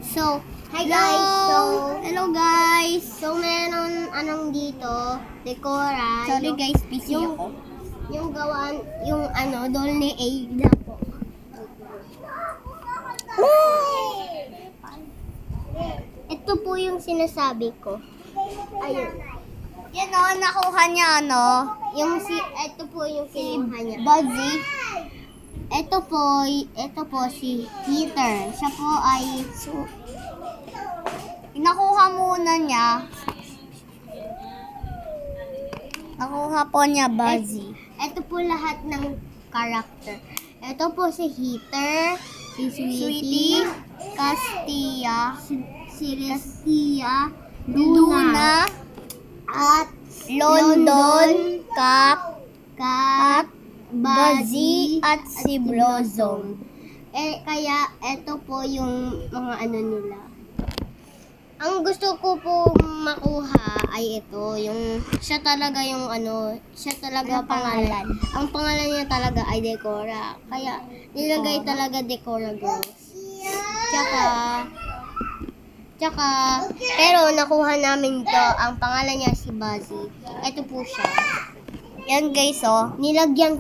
So, hi guys. Hello guys. So, meron dito, Decora. Sorry guys, busy ako. Yung gawaan, yung doll ni Ada po. Ito po yung sinasabi ko. Ayun. Yan o, nakuha niya Ito po yung kinuha niya. Buzzy. Ito po si Heater. Siya po ay Nakuha muna niya. Nakuha po niya Buzzy. ito po lahat ng character. Ito po si Heater, si Sweetie, Castilla, Celestia, Luna, at London, Cap, Kat, Buzzy, at si Blossom. Kaya ito po yung mga nila. Ang gusto ko po makuha ay ito, yung siya talaga pangalan. Ang pangalan niya talaga ay Decora. Kaya nilagay talaga Decora Girls. Tsaka, pero nakuha namin to, ang pangalan niya si Buzzy. Ito po siya. Yan guys Nilagyan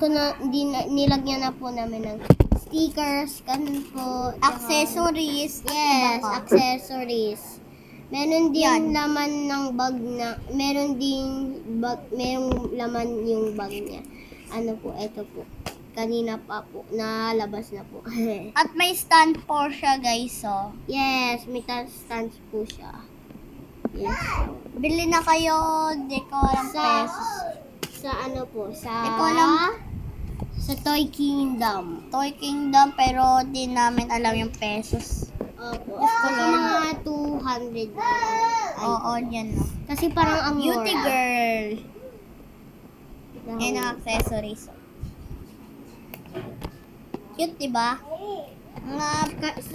na po namin ng stickers, ganun po. accessories. Yes, accessories. Meron din laman ng bag merong laman yung bag niya. Ito po. Kanina pa po, nalabas na po. At may stand po siya guys Yes, may stands po siya. Yes. Bili na kayo, Decorang pesos. Sa Toy Kingdom. Toy Kingdom, pero di namin alam yung pesos. Opo. Mga 200. Oo, yan no. Kasi parang ang Beauty mura. girl. Yan ang accessories. Cute, diba? Mga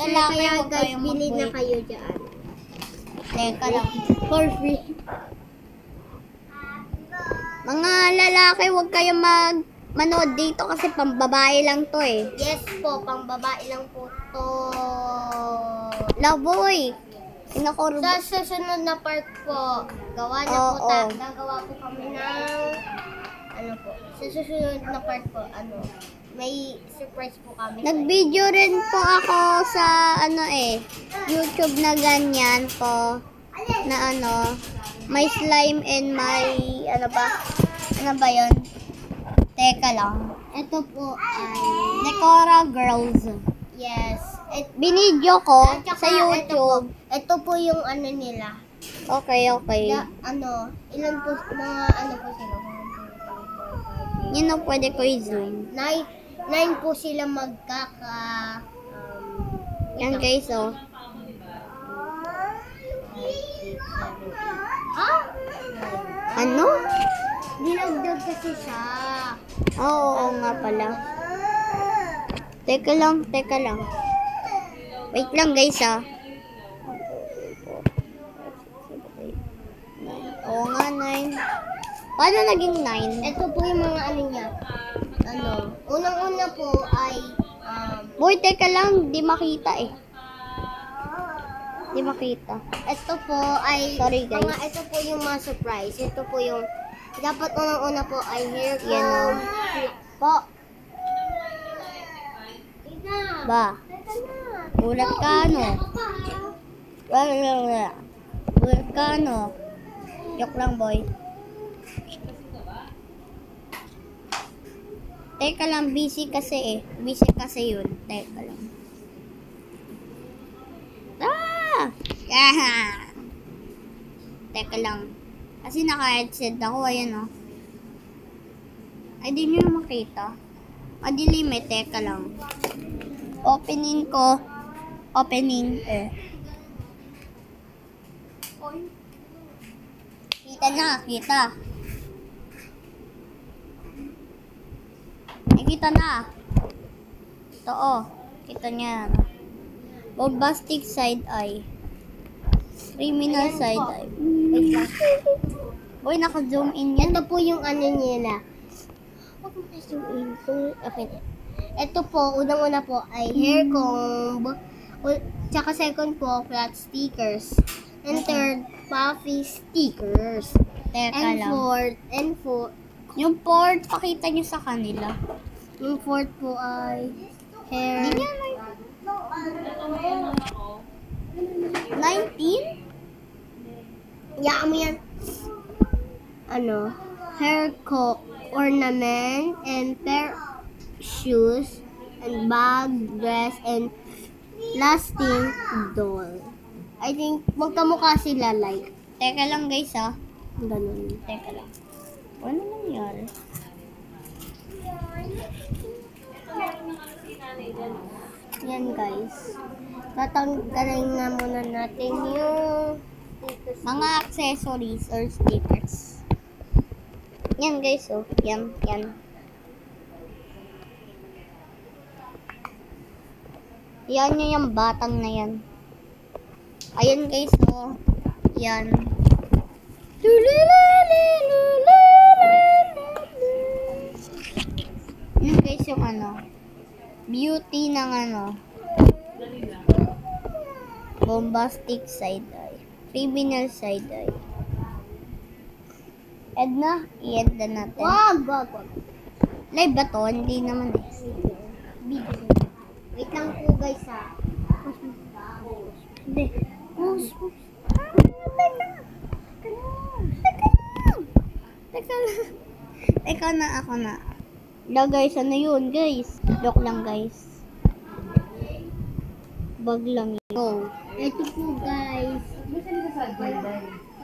lalaki, Kaya huwag guys, kayong bili na mag-wait. kayo dyan. Teka lang. For free. Mga lalaki, huwag kayong manood dito kasi pambabae lang to eh. Yes po, pang babae lang po to. Laboy! Inakorbo. Sa susunod na part po, gagawa po kami ng sa susunod na part po, may surprise po kami. Nag-video rin po ako sa YouTube na ganyan po. Na may slime and may ano ba yun? Teka lang. Ito po ay Decora Girls. yes. Binidyo ko At saka sa YouTube. Ito po yung nila. Okay. Ilan po, mga po sila? Yun ang pwede ko i-zoom. 9 po sila Yan guys Ano? Dinagdag kasi siya. Oo nga pala. Teka lang. Wait lang guys Oo nga, 9. Paano naging 9? Ito po yung mga niya. Unang-una po ay Boy, teka lang. Di makita eh. Di makita. ito po ay Sorry, guys. ito po yung mga surprise. Ito po yung dapat unang-una po ay hair Yan o. po. Ba? Ulat ka Ulat ka Joke lang boy. Teka lang, busy kasi yun. Teka lang. Teka lang. Kasi naka-headset ako, ayan Ay, di nyo makita. Madilim teka lang. Opening. Kita. Kita na. Ito kita niya. Bombastic side eye. Criminal side eye. Wait lang. Boy, naka-zoom in yan. Ito po yung nila. Huwag mo na-zoom in. Okay. Ito po, unang-una po ay hair comb. Tsaka second po, flat stickers. And third, puffy stickers. Teka And lang. fourth, Yung port, pakita nyo sa kanila. yung fourth po ay hair. 19? Yaan mo yan. Hair ornament and pair shoes and bag, dress, and lasting doll. I think magkamukha sila like. Teka lang guys ah. Ganun. Teka lang. Ano nangyari? Yan guys. Tatanggalin na muna natin yung Mga accessories or stickers. Yan guys oh. Yan. Yan yung batang na yan. Ayan guys oh. Yan. Yan guys yung beauty ng bombastic side eye. Criminal side eye. Edna, i-end na natin. Wag. Live ba to? Hindi naman eh. Video. Wait lang po guys ha. Hindi. Teka na, ako na. Hello guys, ano yun guys? Joke lang guys. Bag lang yun. Go. Ito po guys.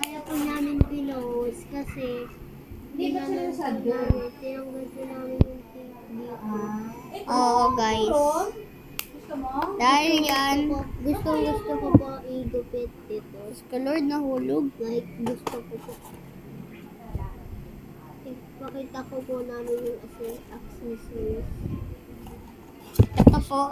Kaya po namin pinost kasi hindi ba sinasad yun? Tinanggal po namin yung tape dito. Oo guys. Dahil yan, Gusto ko po igupit dito. Lord nahulog. Like, gusto ko po. Pakita ko po namin yung accessories. Ito po.